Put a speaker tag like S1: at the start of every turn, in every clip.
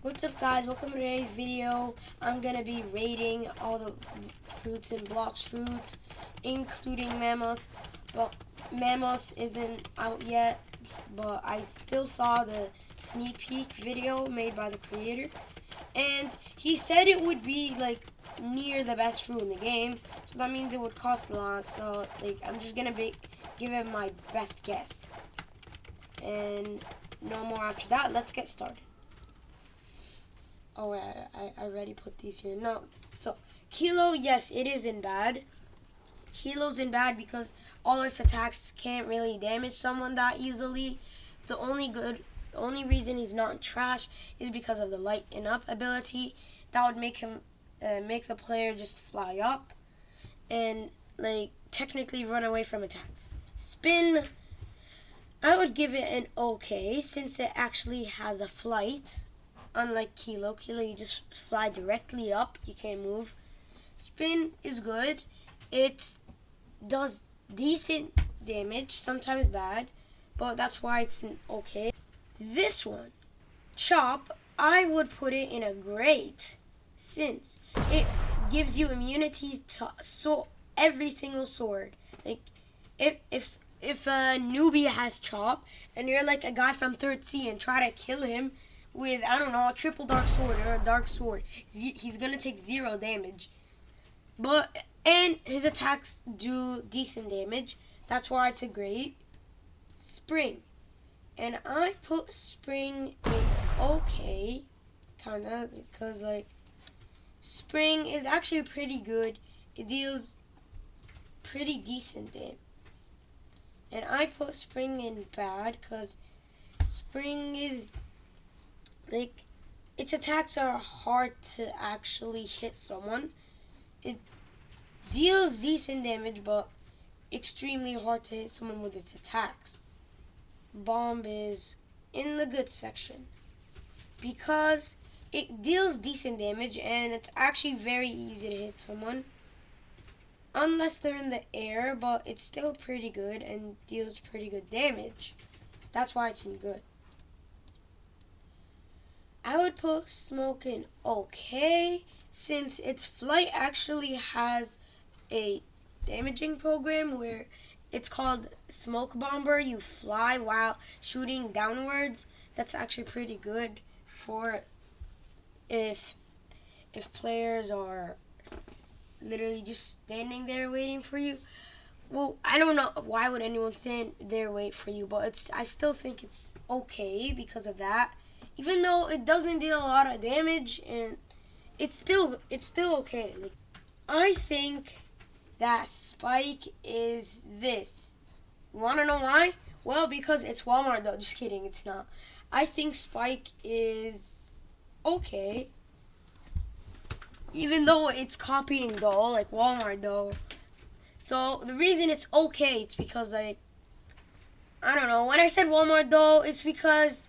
S1: What's up, guys? Welcome to today's video. I'm gonna be rating all the fruits and BLOX fruits, including mammoth. But mammoth isn't out yet, but I still saw the sneak peek video made by the creator, and he said it would be like near the best fruit in the game. So that means it would cost a lot. So I'm just gonna give it my best guess, and no more after that. Let's get started. Oh, I already put these here. No, so Kilo, yes, it isn't bad. Kilo's in bad because all its attacks can't really damage someone that easily. The only reason he's not trash is because of the lighten up ability. That would make him make the player just fly up and technically run away from attacks. Spin, I would give it an okay since it actually has a flight. Unlike Kilo, you just fly directly up. You can't move. Spin is good. It does decent damage, sometimes bad, but that's why it's an okay. This one, Chop, I would put it in a great since it gives you immunity to every single sword. Like if a newbie has Chop and you're like a guy from 3rd C and try to kill him with, I don't know, a triple dark sword or a dark sword, he's gonna take 0 damage. And his attacks do decent damage. That's why it's a great. Spring, and I put Spring in okay, kinda, because Spring is actually pretty good. It deals pretty decent damage. And I put Spring in bad because Spring is its attacks are hard to actually hit someone. It deals decent damage, but extremely hard to hit someone with its attacks. Bomb is in the good section because it deals decent damage and it's actually very easy to hit someone unless they're in the air, but it's still pretty good and deals pretty good damage. That's why it's in good. I would put Smoke in okay since its flight actually has a damaging program where it's called Smoke Bomber. You fly while shooting downwards. That's actually pretty good for if players are literally just standing there waiting for you. Well, I don't know why would anyone stand there wait for you, but I still think it's okay because of that. Even though it doesn't deal a lot of damage, and it's still okay. I think that Spike is this. You wanna know why? Well, because it's Walmart though. Just kidding, it's not. I think Spike is okay. Even though it's copying though, like Walmart though. So the reason it's okay, it's because I don't know. When I said Walmart though, it's because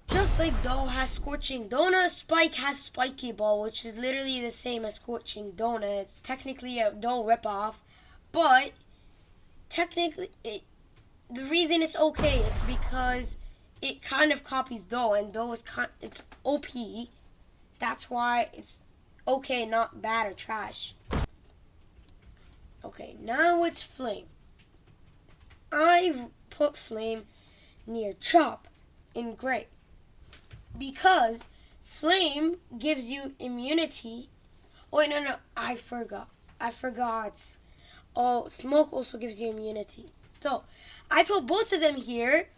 S1: just like Dough has Scorching Donut, Spike has Spiky Ball, which is literally the same as Scorching Donut. It's technically a Dough ripoff, but technically, the reason it's okay, it's because it kind of copies Dough, and Dough is it's OP. That's why it's okay, not bad or trash. Okay, now it's Flame. I put Flame near Chop in gray, because Flame gives you immunity. Oh, wait, no, I forgot. Oh, Smoke also gives you immunity. So, I put both of them here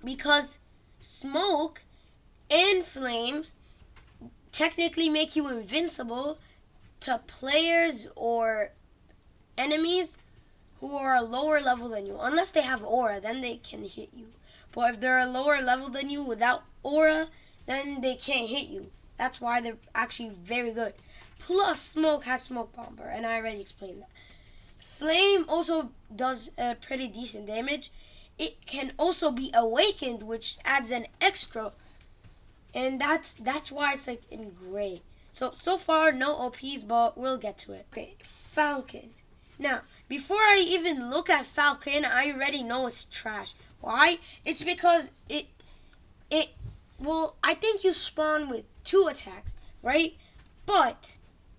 S1: because Smoke and Flame technically make you invincible to players or enemies who are a lower level than you. Unless they have aura, then they can hit you. But if they're a lower level than you without aura, then they can't hit you. That's why they're actually very good. Plus, Smoke has Smoke Bomber, and I already explained that. Flame also does pretty decent damage. It can also be awakened, which adds an extra, and that's why it's in gray. So far, no OPs, but we'll get to it. Okay, Falcon. Now, before I even look at Falcon, I already know it's trash. Why? It's because it well, I think you spawn with 2 attacks, right? But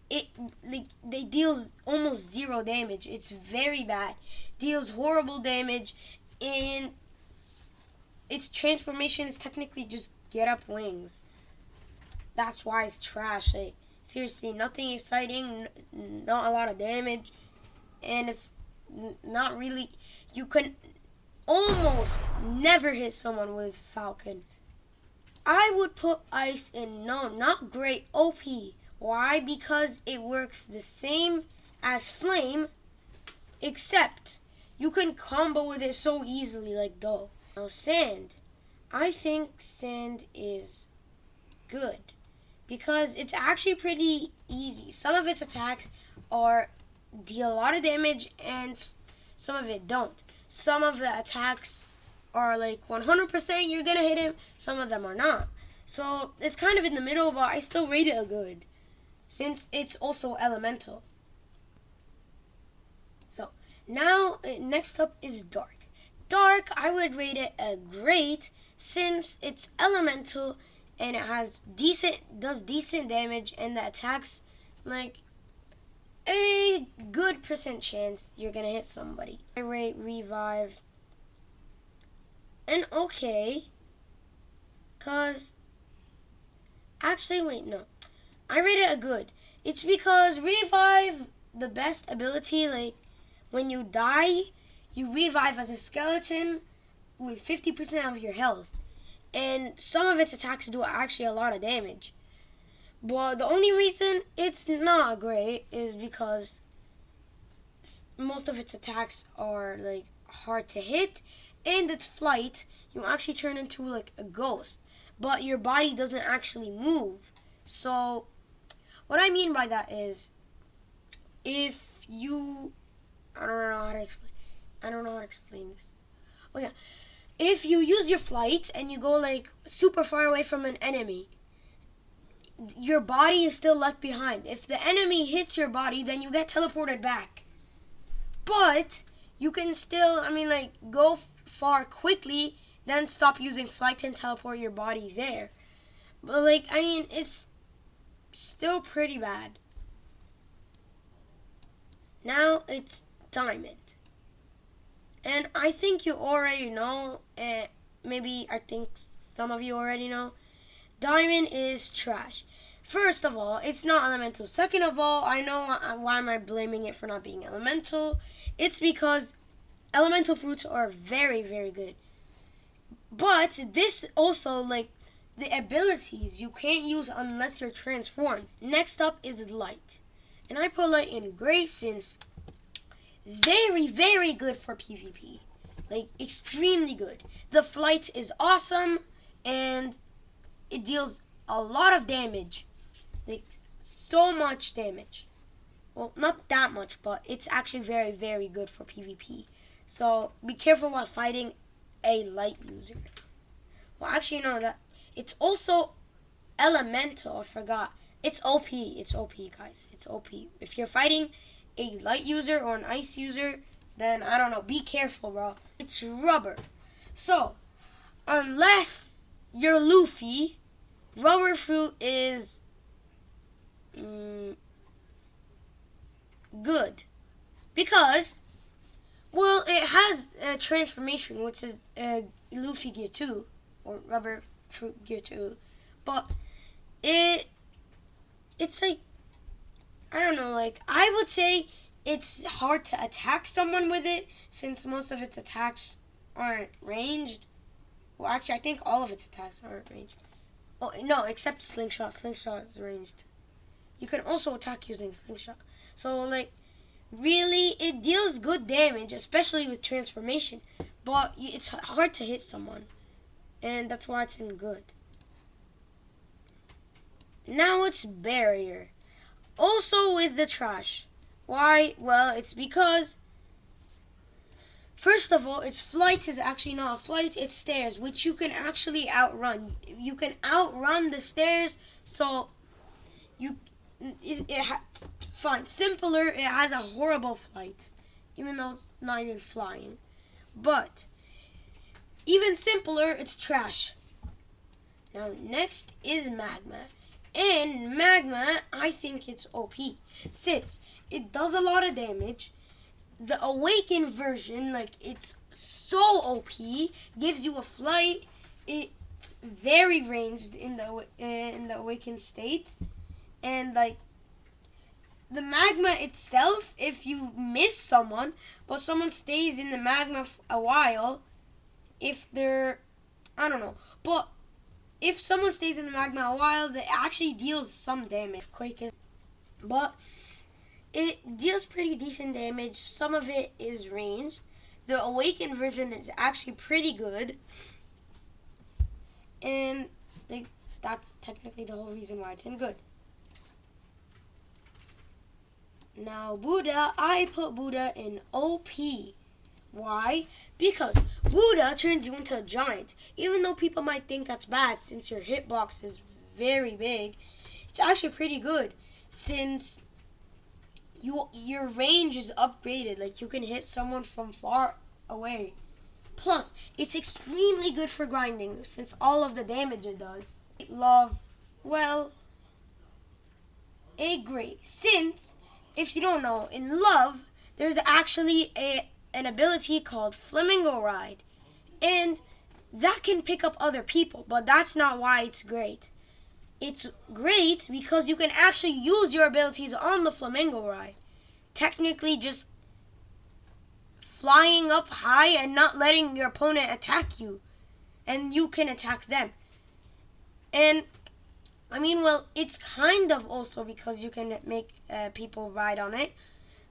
S1: they deals almost 0 damage. It's very bad. Deals horrible damage, and its transformation is technically just get up wings. That's why it's trash. Like, seriously, nothing exciting, not a lot of damage, and it's not really. You can almost never hit someone with Falcon. I would put ice in not great OP. Why? Because it works the same as flame, except you can combo with it so easily like dough. Now sand. I think sand is good because it's actually pretty easy. Some of its attacks deal a lot of damage and some of it don't. Some of the attacks are like 100% you're gonna hit him, some of them are not. So it's kind of in the middle, but I still rate it a good since it's also elemental. So now next up is dark. Dark, I would rate it a great since it's elemental and it does decent damage, and the attacks like a good percent chance you're gonna hit somebody. I rate revive an okay, cause actually wait, no, I rate it a good. It's because revive, the best ability, like when you die you revive as a skeleton with 50% of your health, and some of its attacks do actually a lot of damage. But the only reason it's not great is because most of its attacks are like hard to hit, and its flight, you actually turn into like a ghost, but your body doesn't actually move. So what I mean by that is, if you, I don't know how to explain this. Oh yeah, if you use your flight and you go like super far away from an enemy, your body is still left behind. If the enemy hits your body, then you get teleported back. But you can still, go far quickly, then stop using flight and teleport your body there. But it's still pretty bad. Now it's diamond. And I think you already know, maybe I think some of you already know, diamond is trash. First of all, it's not elemental. Second of all, I know why am I blaming it for not being elemental. It's because elemental fruits are very, very good. But this also, like, the abilities you can't use unless you're transformed. Next up is light. And I put light in great since very, very good for PvP. Like, extremely good. The flight is awesome, and it deals a lot of damage. Like, so much damage. Well, not that much, but it's actually very, very good for PvP. So, be careful while fighting a light user. Well, actually, no, that it's also elemental. I forgot. It's OP. It's OP, guys. It's OP. If you're fighting a light user or an ice user, then I don't know. Be careful, bro. It's rubber. So, unless you're Luffy, rubber fruit is good because, well, it has a transformation, which is Luffy Gear 2 or Rubber Fruit Gear 2, but it's like, I don't know, like, I would say it's hard to attack someone with it since most of its attacks aren't ranged. Well, actually, I think all of its attacks aren't ranged. Oh, no, except Slingshot. Slingshot is ranged. You can also attack using Slingshot. So, like, really, it deals good damage, especially with transformation, but it's hard to hit someone, and that's why it's in good. Now it's barrier. Also with the trash. Why? Well, it's because, first of all, its flight is actually not a flight, it's stairs, which you can actually outrun. You can outrun the stairs, so fine, simpler, it has a horrible flight, even though it's not even flying. But even simpler, it's trash. Now next is magma. And magma, I think it's OP. Since it does a lot of damage. The awakened version, like, it's so OP, gives you a flight. It's very ranged in the awakened state. And like the magma itself, if you miss someone, but someone stays in the magma a while, if they're, I don't know, but if someone stays in the magma a while, that actually deals some damage. Quake is, but it deals pretty decent damage. Some of it is ranged. The awakened version is actually pretty good, and that's technically the whole reason why it's in good. Now Buddha, I put Buddha in OP. Why? Because Buddha turns you into a giant. Even though people might think that's bad since your hitbox is very big, it's actually pretty good since your range is upgraded. Like, you can hit someone from far away. Plus, it's extremely good for grinding since all of the damage it does. Love, well, a great. Since, if you don't know, in love, there's actually an ability called Flamingo Ride. And that can pick up other people, but that's not why it's great. It's great because you can actually use your abilities on the Flamingo Ride. Technically just flying up high and not letting your opponent attack you. And you can attack them. And, I mean, well, it's kind of also because you can make people ride on it.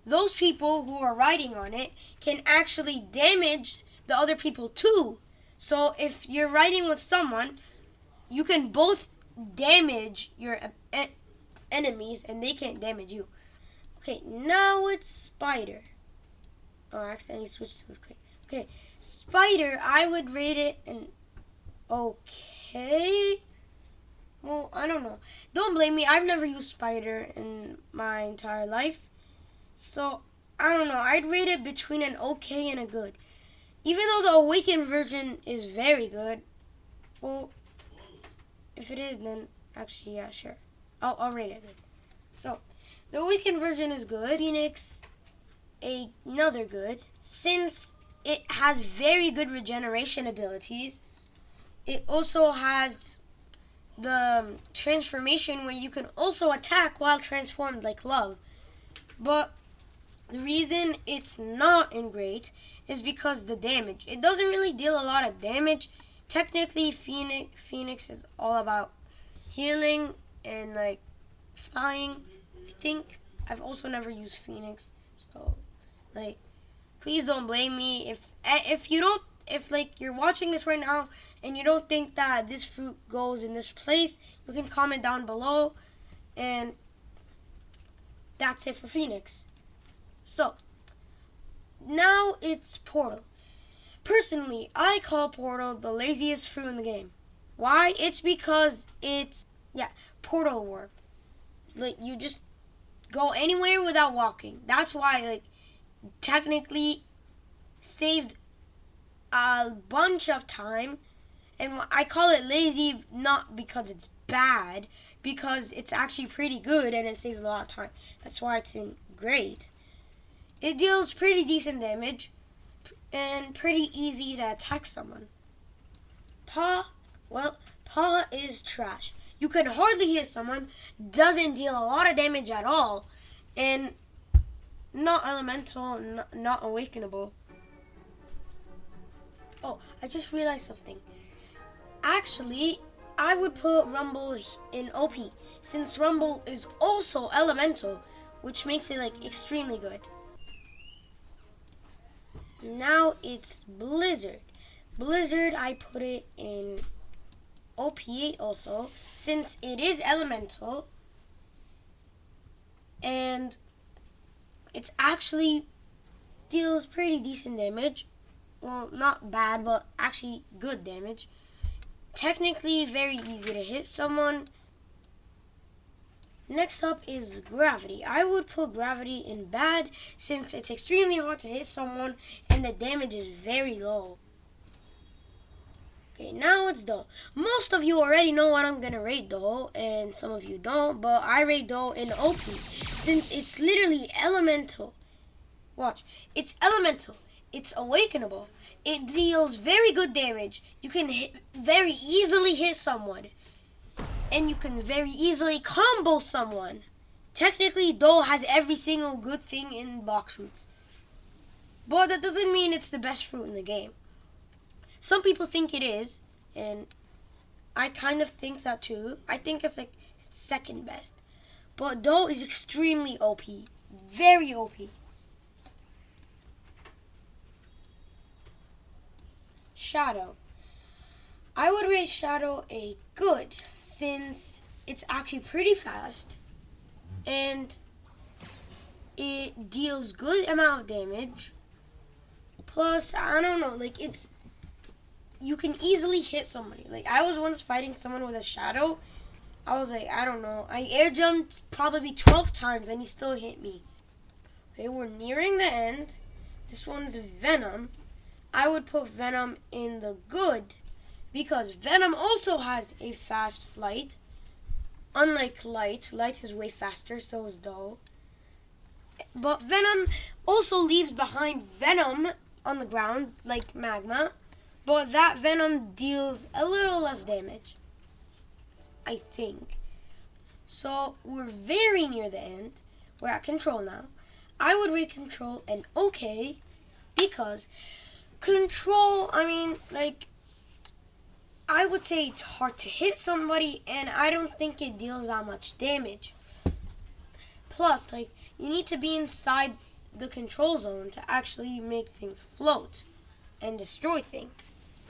S1: Those people who are riding on it can actually damage the other people too. So if you're riding with someone, you can both damage your enemies and they can't damage you. Okay, now it's Spider. Oh, I accidentally switched to quick. Okay, Spider, I would rate it an okay. Well, I don't know. Don't blame me. I've never used Spider in my entire life. So, I don't know. I'd rate it between an okay and a good. Even though the Awakened version is very good. Well, if it is, then actually, yeah, sure. I'll rate it good. So, the Awakened version is good. Phoenix, another good. Since it has very good regeneration abilities, it also has the transformation where you can also attack while transformed like Love. But the reason it's not in great is because the damage. It doesn't really deal a lot of damage. Technically, Phoenix is all about healing and like flying. I think I've also never used Phoenix, so like, please don't blame me if like you're watching this right now and you don't think that this fruit goes in this place. You can comment down below, and that's it for Phoenix. So now it's Portal. Personally, I call Portal the laziest fruit in the game. Why? It's because it's Portal Warp. Like, you just go anywhere without walking. That's why, like, technically saves a bunch of time. And I call it lazy not because it's bad, because it's actually pretty good and it saves a lot of time. That's why it's in great. It deals pretty decent damage and pretty easy to attack someone. Paw is trash. You can hardly hit someone, doesn't deal a lot of damage at all, and not elemental, not awakenable. Oh, I just realized something. Actually, I would put Rumble in OP, since Rumble is also elemental, which makes it like extremely good. Now it's Blizzard. Blizzard, I put it in OP also, since it is elemental, and it's actually deals pretty decent damage. Well, not bad, but actually good damage. Technically very easy to hit someone. Next up is Gravity. I would put Gravity in bad since it's extremely hard to hit someone and the damage is very low. Okay, now it's Dough. Most of you already know what I'm gonna rate Dough, and some of you don't, but I rate Dough in OP since it's literally elemental. Watch, it's elemental. It's awakenable. It deals very good damage. You can very easily hit someone, and you can very easily combo someone. Technically, Dough has every single good thing in BLOX fruits, but that doesn't mean it's the best fruit in the game. Some people think it is, and I kind of think that too. I think it's like second best. But Dough is extremely OP. Very OP. Shadow. I would rate Shadow a good since it's actually pretty fast and it deals good amount of damage. Plus, I don't know, like you can easily hit somebody. Like, I was once fighting someone with a Shadow. I was like, I don't know. I air jumped probably 12 times and he still hit me. Okay, we're nearing the end. This one's Venom. I would put Venom in the good because Venom also has a fast flight. Unlike Light. Light is way faster, so is Dough. But Venom also leaves behind Venom on the ground, like Magma. But that Venom deals a little less damage, I think. So we're very near the end. We're at Control now. I would rate Control an okay because Control, I mean, like, I would say it's hard to hit somebody and I don't think it deals that much damage. Plus, like, you need to be inside the control zone to actually make things float and destroy things.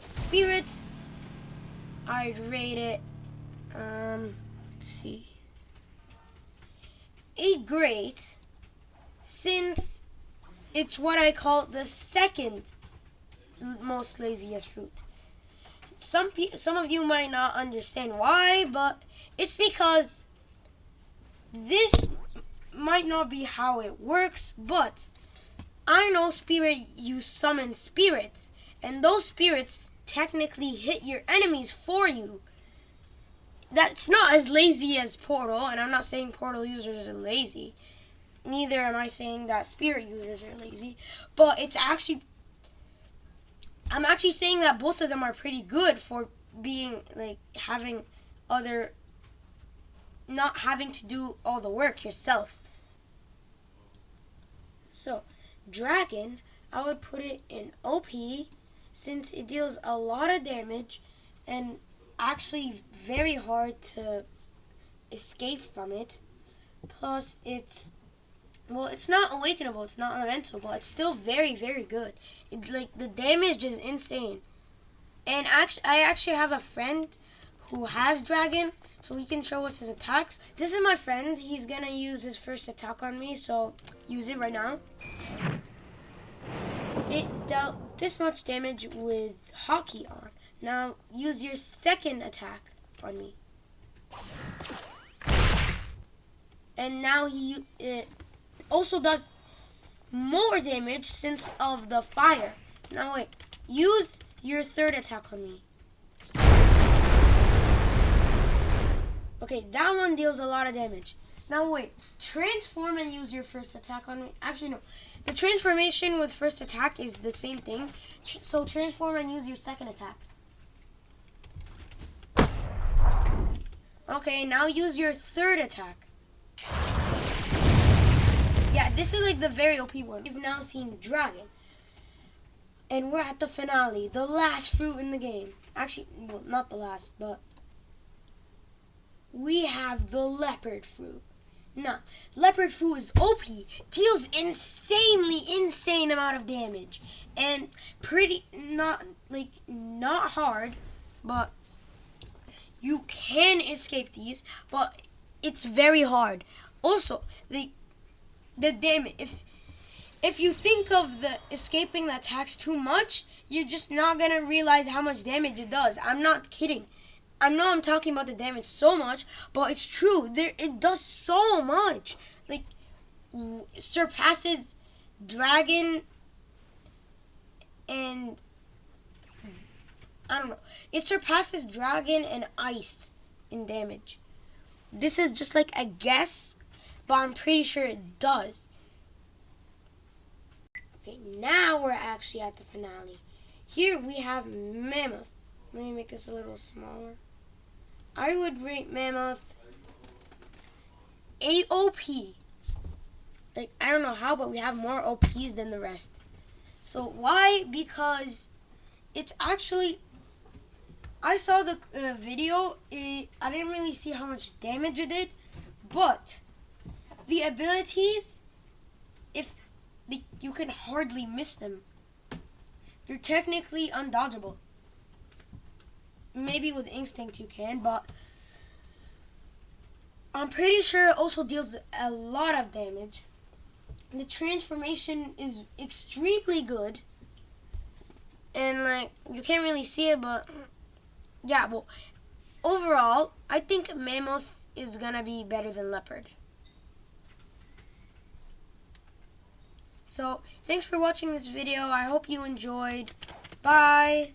S1: Spirit, I'd rate it, let's see, a great, since it's what I call the second most laziest fruit. Some of you might not understand why, but it's because this might not be how it works, but I know Spirit, you summon spirits, and those spirits technically hit your enemies for you. That's not as lazy as Portal, and I'm not saying Portal users are lazy. Neither am I saying that Spirit users are lazy, but it's actually, I'm actually saying that both of them are pretty good for being, like, having other, not having to do all the work yourself. So, Dragon, I would put it in OP since it deals a lot of damage and actually very hard to escape from it. Plus, it's not awakenable, it's not elemental, but it's still very, very good. Like, the damage is insane. And I actually have a friend who has Dragon, so he can show us his attacks. This is my friend. He's going to use his first attack on me, so use it right now. It dealt this much damage with Hockey on. Now, use your second attack on me. And now it also does more damage since of the fire. Now wait, use your third attack on me. Okay, that one deals a lot of damage. Now wait, transform and use your first attack on me. Actually no, the transformation with first attack is the same thing. So transform and use your second attack. Okay, now use your third attack. Yeah, this is like the very OP one. We've now seen Dragon. And we're at the finale, the last fruit in the game. Actually, well, not the last, but we have the Leopard fruit. Now, Leopard fruit is OP, deals insane amount of damage. And pretty, not hard, but you can escape these, but it's very hard. Also, the damage, if you think of the escaping the attacks too much, you're just not going to realize how much damage it does. I'm not kidding. I know I'm talking about the damage so much, but it's true. It does so much. Like, surpasses Dragon and I don't know. It surpasses dragon and ice in damage. This is just like a guess, but I'm pretty sure it does. Okay, now we're actually at the finale. Here we have mammoth. Let me make this a little smaller. I would rate mammoth AOP. Like, I don't know how, but we have more OPs than the rest. So why? Because it's actually, I saw the video. I didn't really see how much damage it did, but the abilities, you can hardly miss them. You're technically undodgeable. Maybe with instinct you can, but I'm pretty sure it also deals a lot of damage. The transformation is extremely good. And like, you can't really see it, but yeah, well, overall, I think mammoth is gonna be better than leopard. So, thanks for watching this video. I hope you enjoyed. Bye.